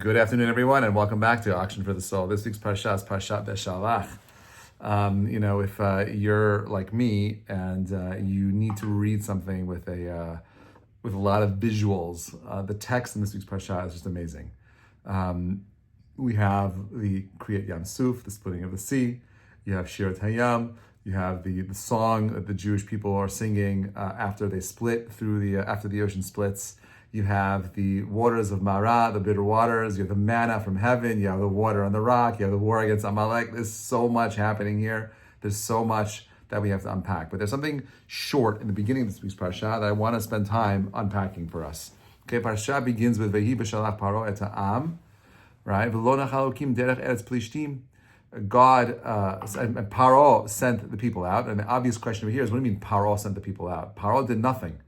Good afternoon, everyone, and welcome back to Auction for the Soul. This week's Parashat is Perashat Beshalah. If you're like me and you need to read something with a lot of visuals, the text in this week's Parashat is just amazing. We have the Kriyat Yam Suf, the splitting of the sea. You have Shirat Hayam. You have the song that the Jewish people are singing after they split through after the ocean splits. You have the waters of Marah, the bitter waters. You have the manna from heaven. You have the water on the rock. You have the war against Amalek. There's so much happening here. There's so much that we have to unpack. But there's something short in the beginning of this week's parasha that I want to spend time unpacking for us. Okay, parasha begins with Vehi Beshalach Paro et ha'am, right? V'lo nachal Elokim derech eretz plishtim. God and Paro sent the people out. And the obvious question over here is, what do you mean Paro sent the people out? Paro did nothing.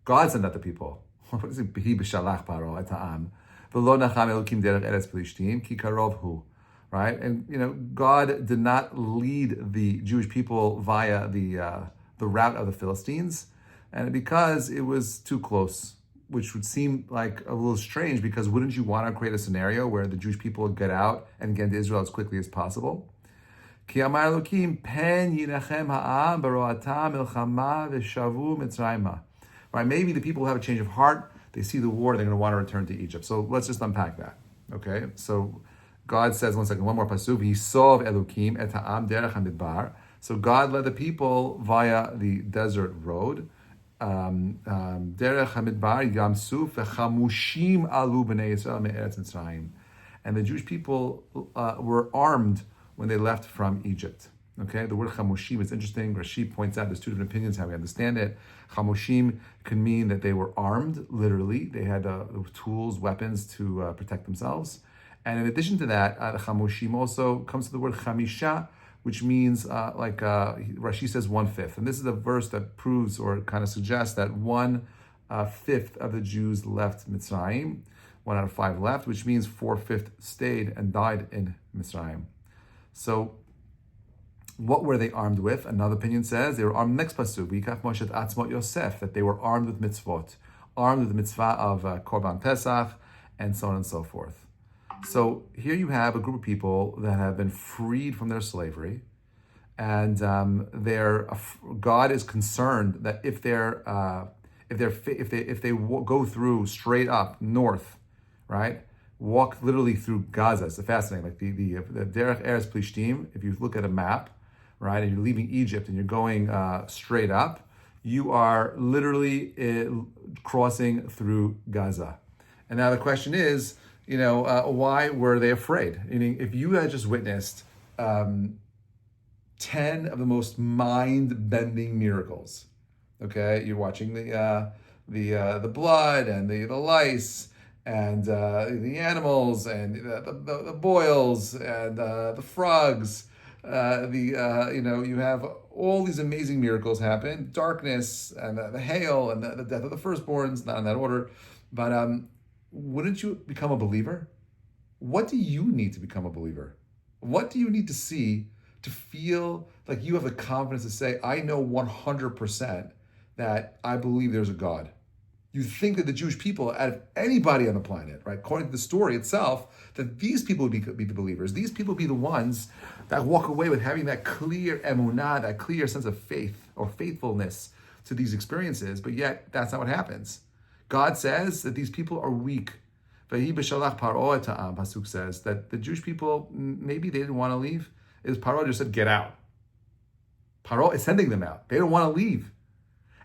God sent out the people. What is it? Beshalach Paro et ha'am. V'lo nacham Elokim derech eretz plishtim ki karov hu. Right? And God did not lead the Jewish people via the route of the Philistines, and because it was too close, which would seem like a little strange, because wouldn't you want to create a scenario where the Jewish people would get out and get into Israel as quickly as possible? Ki amar Elokim pen yinachem ha'am baroatam milchama v'shavu mitzrayma. Right? Maybe the people have a change of heart. They see the war. They're going to want to return to Egypt. So let's just unpack that. Okay? So God says, one more pasuk, Yisov Elokim et ha'am derech hamidbar. So God led the people via the desert road. Derech hamidbar yam suf v'chamushim alu b'nei Yisrael me'eretz Mitzrayim. And the Jewish people were armed when they left from Egypt. Okay, the word chamushim is interesting. Rashi points out there's two different opinions how we understand it. Chamushim can mean that they were armed, literally. They had tools, weapons to protect themselves. And in addition to that, the chamushim also comes to the word chamisha, which means Rashi says 1/5. And this is a verse that proves or kind of suggests that 1/5 of the Jews left Mitzrayim, 1 out of 5 left, which means 4/5 stayed and died in Mitzrayim. So what were they armed with? Another opinion says they were armed, next pasuk, V'yikach Moshe atzmot Yosef, that they were armed with mitzvot, armed with the mitzvah of Korban Pesach, and so on and so forth. So here you have a group of people that have been freed from their slavery, and God is concerned that if they go through straight up north, right, walk literally through Gaza. It's fascinating. Like the Derech Eretz Plishtim. If you look at a map, right, and you're leaving Egypt and you're going straight up, you are literally crossing through Gaza. And now the question is, why were they afraid? Meaning, if you had just witnessed 10 of the most mind-bending miracles, okay, you're watching the blood and the lice and the animals and the boils and the frogs, you have all these amazing miracles happen, darkness and the hail and the death of the firstborns, not in that order, but wouldn't you become a believer? What do you need to become a believer? What do you need to see to feel like you have the confidence to say, I know 100% that I believe there's a God? You think that the Jewish people, out of anybody on the planet, right, according to the story itself, that these people would be the believers. These people would be the ones that walk away with having that clear emunah, that clear sense of faith or faithfulness to these experiences, but yet that's not what happens. God says that these people are weak. Vehi Beshalach Paro et ha'am, pasuk says that the Jewish people, maybe they didn't want to leave. Paro just said, get out. Paro is sending them out. They don't want to leave.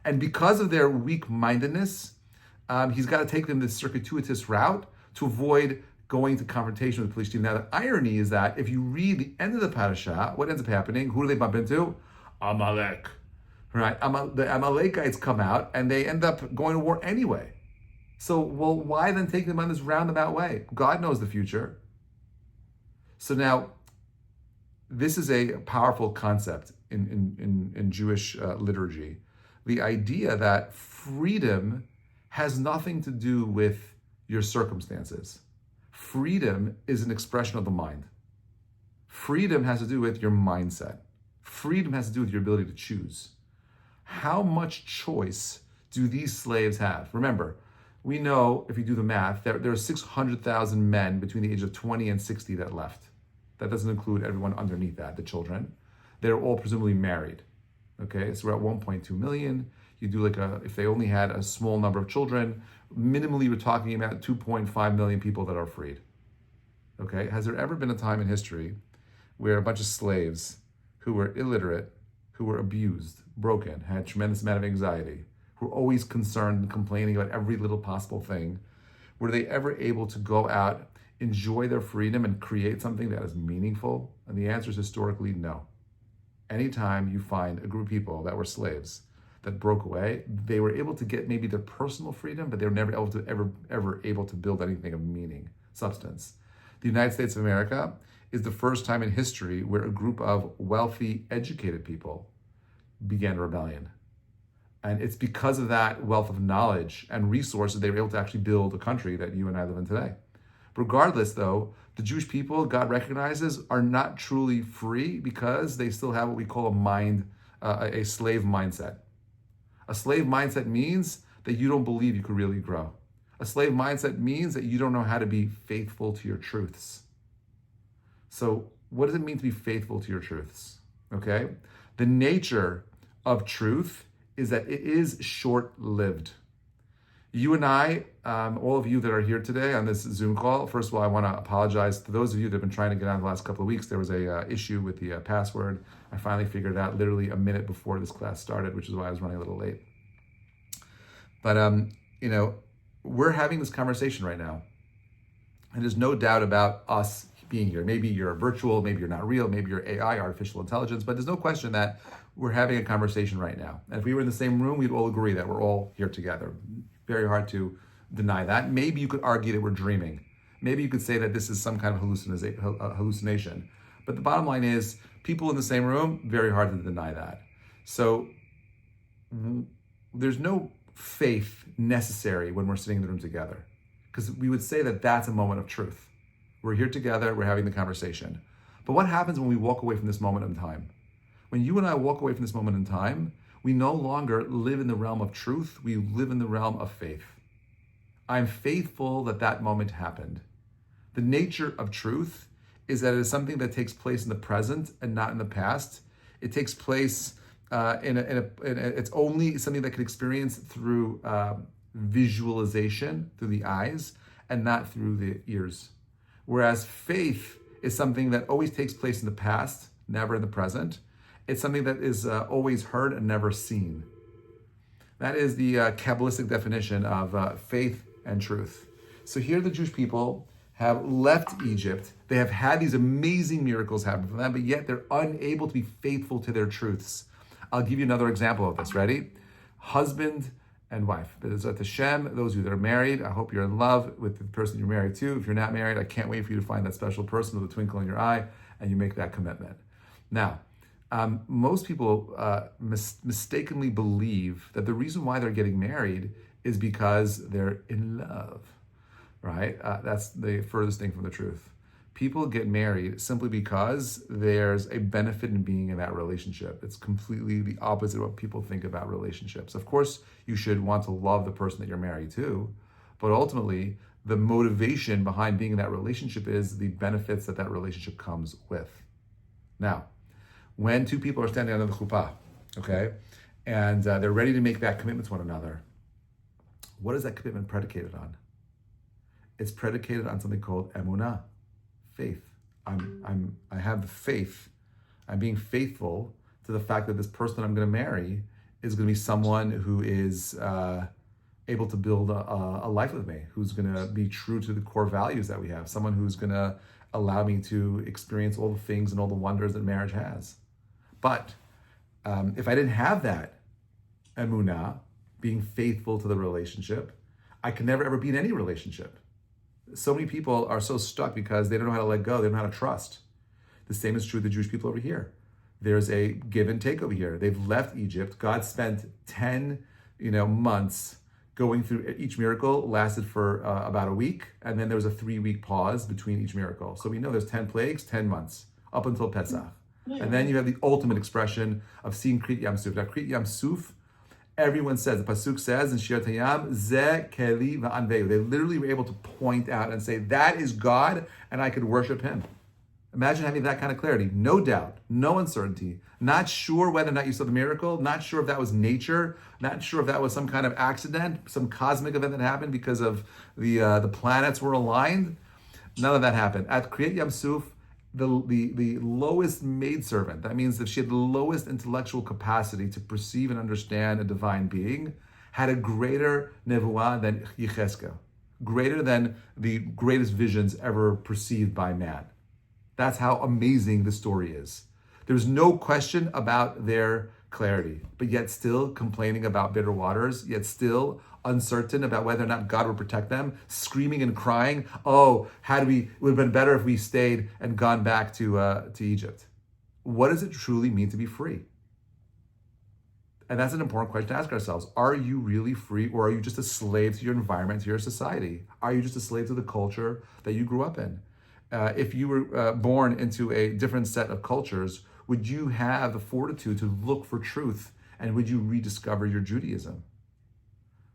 And because of their weak-mindedness, he's got to take them this circuitous route to avoid going to confrontation with the police team. Now, the irony is that if you read the end of the parasha, what ends up happening? Who do they bump into? Amalek. Right? The Amalekites come out and they end up going to war anyway. So, why then take them on this roundabout way? God knows the future. So now, this is a powerful concept in Jewish liturgy. The idea that freedom has nothing to do with your circumstances. Freedom is an expression of the mind. Freedom has to do with your mindset. Freedom has to do with your ability to choose. How much choice do these slaves have? Remember, We know, if you do the math, that there are 600,000 men between the age of 20 and 60 that left. That doesn't include everyone underneath that, the children. They're all presumably married. Okay, so we're at 1.2 million. You do if they only had a small number of children, minimally we're talking about 2.5 million people that are freed. Okay, has there ever been a time in history where a bunch of slaves who were illiterate, who were abused, broken, had a tremendous amount of anxiety, who were always concerned and complaining about every little possible thing, were they ever able to go out, enjoy their freedom, and create something that is meaningful? And the answer is historically no. Anytime you find a group of people that were slaves that broke away, they were able to get maybe their personal freedom, but they were never able to ever able to build anything of meaning, substance. The United States of America is the first time in history where a group of wealthy, educated people began rebellion. And it's because of that wealth of knowledge and resources they were able to actually build a country that you and I live in today. Regardless, though, the Jewish people, God recognizes, are not truly free because they still have what we call a slave mindset. A slave mindset means that you don't believe you could really grow. A slave mindset means that you don't know how to be faithful to your truths. So what does it mean to be faithful to your truths? Okay? The nature of truth is that it is short-lived. You and I, all of you that are here today on this Zoom call, first of all, I want to apologize to those of you that have been trying to get on the last couple of weeks. There was a issue with the password. I finally figured it out literally a minute before this class started, which is why I was running a little late. But, we're having this conversation right now. And there's no doubt about us being here. Maybe you're virtual, maybe you're not real, maybe you're AI, artificial intelligence, but there's no question that we're having a conversation right now. And if we were in the same room, we'd all agree that we're all here together. Very hard to deny that. Maybe you could argue that we're dreaming. Maybe you could say that this is some kind of hallucination. But the bottom line is, people in the same room, very hard to deny that. So there's no faith necessary when we're sitting in the room together, because we would say that that's a moment of truth. We're here together, we're having the conversation. But what happens when we walk away from this moment in time? When you and I walk away from this moment in time, we no longer live in the realm of truth, we live in the realm of faith. I'm faithful that that moment happened. The nature of truth is that it is something that takes place in the present and not in the past. It takes place it's only something that can experience through visualization, through the eyes, and not through the ears. Whereas faith is something that always takes place in the past, never in the present. It's something that is always heard and never seen. That is the Kabbalistic definition of faith and truth. So here the Jewish people have left Egypt. They have had these amazing miracles happen for them, but yet they're unable to be faithful to their truths. I'll give you another example of this. Ready? Husband and wife. B'ezrat Hashem, those of you that are married, I hope you're in love with the person you're married to. If you're not married, I can't wait for you to find that special person with a twinkle in your eye and you make that commitment. Now, most people mistakenly believe that the reason why they're getting married is because they're in love, right? That's the furthest thing from the truth. People get married simply because there's a benefit in being in that relationship. It's completely the opposite of what people think about relationships. Of course, you should want to love the person that you're married to, but ultimately, the motivation behind being in that relationship is the benefits that that relationship comes with. Now, when two people are standing under the chuppah, okay, and they're ready to make that commitment to one another, what is that commitment predicated on? It's predicated on something called emunah. Faith. I have the faith. I'm being faithful to the fact that this person I'm going to marry is going to be someone who is able to build a life with me, who's going to be true to the core values that we have, someone who's going to allow me to experience all the things and all the wonders that marriage has. But if I didn't have that emunah, being faithful to the relationship, I could never ever be in any relationship. So many people are so stuck because they don't know how to let go. They don't know how to trust. The same is true of the Jewish people over here. There's a give and take over here. They've left Egypt. God spent 10, months going through each miracle, lasted for about a week. And then there was a 3-week pause between each miracle. So we know there's 10 plagues, 10 months, up until Pesach. And then you have the ultimate expression of seeing Kriyat Yam Suf. Now, Kriyat Yam Suf Everyone says, the Pasuk says in Shirat Hayam, Ze Keli Va'anveu. They literally were able to point out and say, that is God, and I could worship him. Imagine having that kind of clarity. No doubt, no uncertainty, not sure whether or not you saw the miracle, not sure if that was nature, not sure if that was some kind of accident, some cosmic event that happened because of the planets were aligned. None of that happened. At Kriyat Yam Suf, the lowest maidservant, that means that she had the lowest intellectual capacity to perceive and understand a divine being, had a greater nevuah than Yechezkel, greater than the greatest visions ever perceived by man. That's how amazing the story is. There's no question about their clarity, but yet still complaining about bitter waters, yet still uncertain about whether or not God would protect them, screaming and crying, it would have been better if we stayed and gone back to Egypt. What does it truly mean to be free? And that's an important question to ask ourselves. Are you really free, or are you just a slave to your environment, to your society? Are you just a slave to the culture that you grew up in? If you were born into a different set of cultures, would you have the fortitude to look for truth, and would you rediscover your Judaism?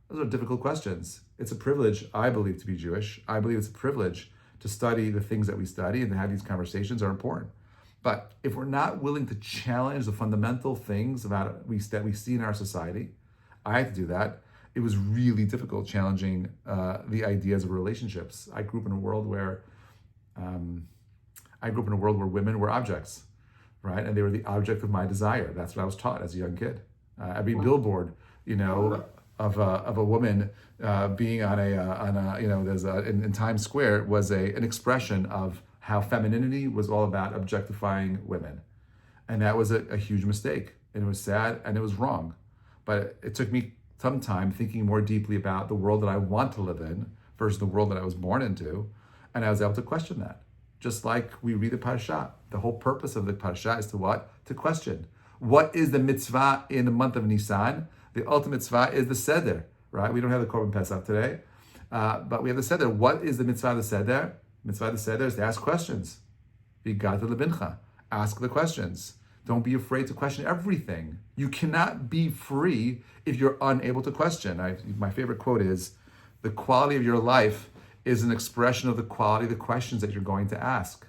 Those are difficult questions. It's a privilege, I believe, to be Jewish. I believe it's a privilege to study the things that we study, and to have these conversations are important. But if we're not willing to challenge the fundamental things that we see in our society, I had to do that. It was really difficult challenging the ideas of relationships. I grew up in a world where women were objects, right? And they were the object of my desire. That's what I was taught as a young kid. Every billboard, of a woman being in Times Square was an expression of how femininity was all about objectifying women, and that was a huge mistake. And it was sad and it was wrong. But it took me some time thinking more deeply about the world that I want to live in versus the world that I was born into. And I was able to question that. Just like we read the Parashat. The whole purpose of the Parashat is to what? To question. What is the mitzvah in the month of Nisan? The ultimate mitzvah is the Seder, right? We don't have the Korban Pesach today, but we have the Seder. What is the mitzvah of the Seder? Mitzvah of the Seder is to ask questions. V'gata lebincha. Ask the questions. Don't be afraid to question everything. You cannot be free if you're unable to question. My favorite quote is, the quality of your life is an expression of the quality of the questions that you're going to ask.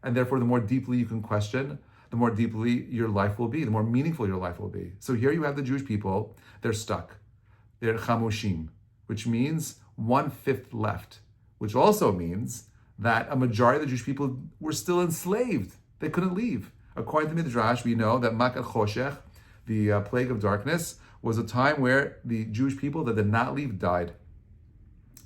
And therefore, the more deeply you can question, the more deeply your life will be, the more meaningful your life will be. So here you have the Jewish people, they're stuck. They're chamushim, which means 1/5 left, which also means that a majority of the Jewish people were still enslaved. They couldn't leave. According to Midrash, we know that Makat Choshech, the plague of darkness, was a time where the Jewish people that did not leave died.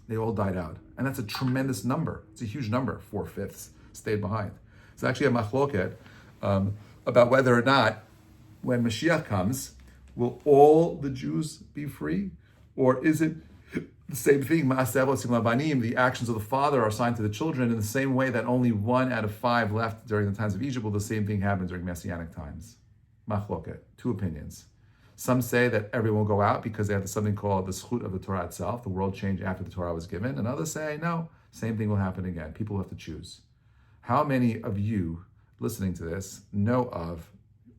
They all died out. And that's a tremendous number. It's a huge number. 4/5 stayed behind. It's actually a machloket about whether or not, when Mashiach comes, will all the Jews be free? Or is it the same thing? The actions of the father are assigned to the children in the same way that only 1 out of 5 left during the times of Egypt. Will the same thing happen during Messianic times? Machloket, 2 opinions. Some say that everyone will go out because they have something called the schut of the Torah itself. The world changed after the Torah was given. And others say, no, same thing will happen again. People will have to choose. How many of you listening to this know of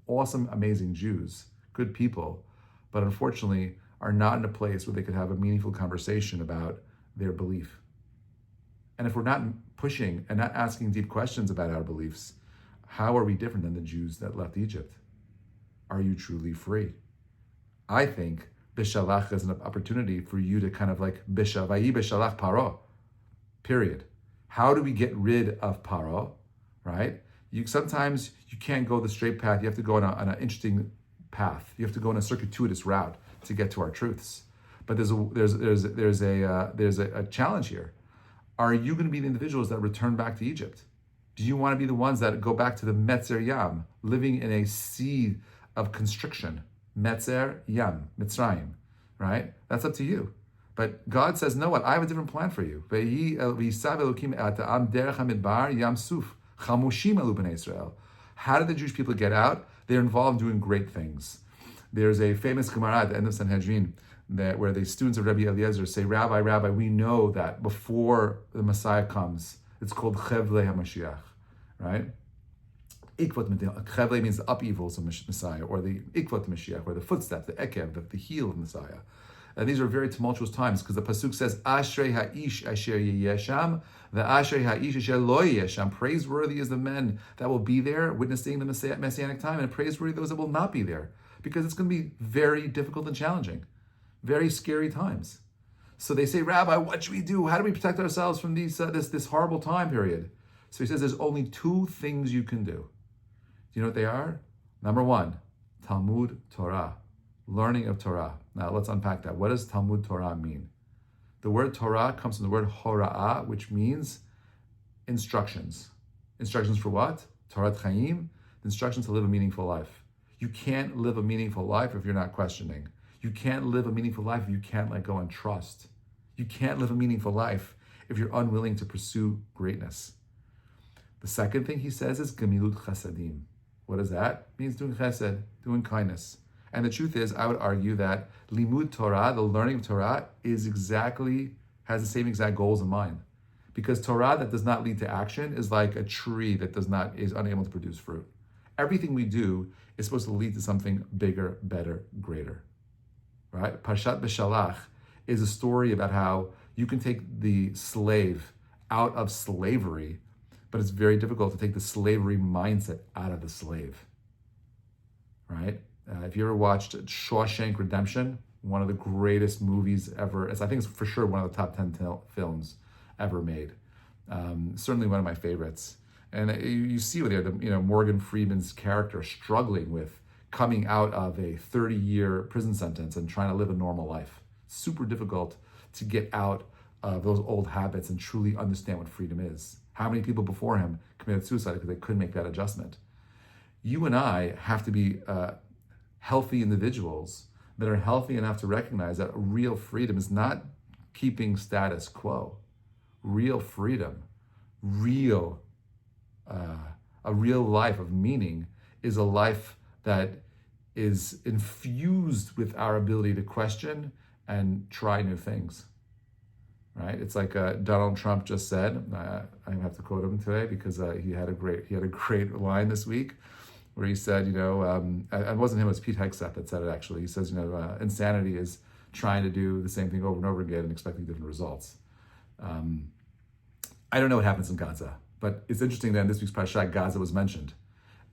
awesome, amazing Jews, good people, but unfortunately are not in a place where they could have a meaningful conversation about their belief? And if we're not pushing and not asking deep questions about our beliefs, how are we different than the Jews that left Egypt? Are you truly free? I think Beshalach is an opportunity for you to kind of like Vayi Beshalach Paro, period. How do we get rid of Paro, right? Sometimes you can't go the straight path. You have to go on an interesting path. You have to go on a circuitous route to get to our truths. But there's a challenge here. Are you going to be the individuals that return back to Egypt? Do you want to be the ones that go back to the Metzer Yam, living in a sea of constriction? Metzer Yam, Mitzrayim, right? That's up to you. But God says, know what? I have a different plan for you. How did the Jewish people get out? They're involved in doing great things. There's a famous Gemara at the end of Sanhedrin where the students of Rabbi Eliezer say, Rabbi, we know that before the Messiah comes, it's called Chevlei HaMashiach, right? Chevle means the upheavals of Messiah, or the ikvot Mashiach, or the footsteps, the ekev, the heel of Messiah. And these are very tumultuous times because the pasuk says, "Ashrei ha'ish asher yesham, ve'ashrei ha'ish asher lo yesham." Praiseworthy is the men that will be there witnessing the messianic time, and praiseworthy those that will not be there, because it's going to be very difficult and challenging, very scary times. So they say, Rabbi, what should we do? How do we protect ourselves from this horrible time period? So he says, there's only two things you can do. Do you know what they are? Number one, Talmud Torah, learning of Torah. Now let's unpack that. What does Talmud Torah mean? The word Torah comes from the word hora'ah, which means instructions. Instructions for what? Torah Chaim, instructions to live a meaningful life. You can't live a meaningful life if you're not questioning. You can't live a meaningful life if you can't let go and trust. You can't live a meaningful life if you're unwilling to pursue greatness. The second thing he says is Gemilut Chasadim. What is that? It means doing chesed, doing kindness. And the truth is, I would argue that Limud Torah, the learning of Torah, has the same exact goals in mind. Because Torah that does not lead to action is like a tree that is unable to produce fruit. Everything we do is supposed to lead to something bigger, better, greater. Right? Perashat Beshalah is a story about how you can take the slave out of slavery, but it's very difficult to take the slavery mindset out of the slave. Right? If you ever watched Shawshank Redemption, one of the greatest movies ever, I think it's for sure one of the top 10 films ever made. Certainly one of my favorites. And you see there, Morgan Freeman's character struggling with coming out of a 30-year prison sentence and trying to live a normal life. Super difficult to get out of those old habits and truly understand what freedom is. How many people before him committed suicide because they couldn't make that adjustment? You and I have to be healthy individuals that are healthy enough to recognize that real freedom is not keeping status quo. Real freedom, a real life of meaning is a life that is infused with our ability to question and try new things. Right? It's like Donald Trump just said. I have to quote him today because he had a great line this week where he said, it wasn't him, it was Pete Hegseth that said it actually. He says, insanity is trying to do the same thing over and over again and expecting different results. I don't know what happens in Gaza, but it's interesting that in this week's Parashat, Gaza was mentioned.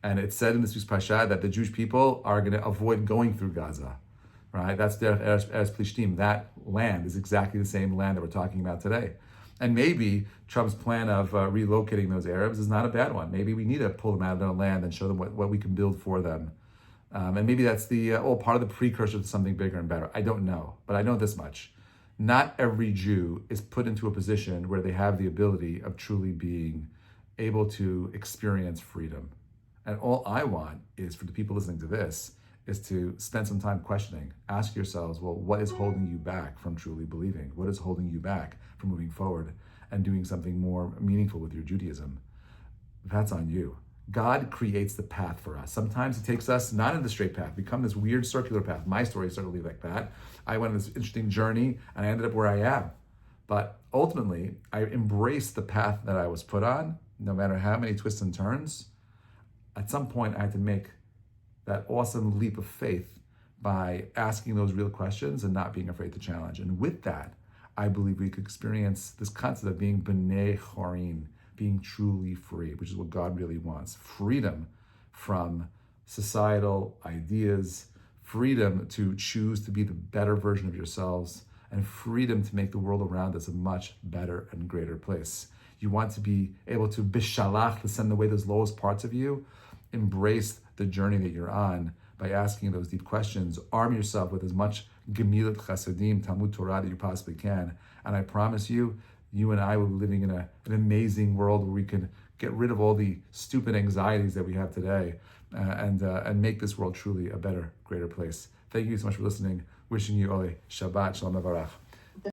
And it said in this week's Parashat that the Jewish people are going to avoid going through Gaza. Right? That's Eretz Plishtim. That land is exactly the same land that we're talking about today. And maybe Trump's plan of relocating those Arabs is not a bad one. Maybe we need to pull them out of their land and show them what we can build for them. And maybe that's part of the precursor to something bigger and better. I don't know, but I know this much. Not every Jew is put into a position where they have the ability of truly being able to experience freedom. And all I want is for the people listening to this is to spend some time questioning. Ask yourselves, well, what is holding you back from truly believing? What is holding you back from moving forward and doing something more meaningful with your Judaism? That's on you. God creates the path for us. Sometimes he takes us not in the straight path, become this weird circular path. My story is certainly like that. I went on this interesting journey and I ended up where I am. But ultimately, I embraced the path that I was put on, no matter how many twists and turns. At some point, I had to make that awesome leap of faith by asking those real questions and not being afraid to challenge. And with that, I believe we could experience this concept of being b'nei chorin, being truly free, which is what God really wants. Freedom from societal ideas, freedom to choose to be the better version of yourselves, and freedom to make the world around us a much better and greater place. You want to be able to Beshalach, to send away those lowest parts of you. Embrace the journey that you're on by asking those deep questions. Arm yourself with as much Gemilut Chasadim, Talmud Torah that you possibly can. And I promise you, you and I will be living in an amazing world where we can get rid of all the stupid anxieties that we have today and make this world truly a better, greater place. Thank you so much for listening. Wishing you all a Shabbat Shalom Mevarach.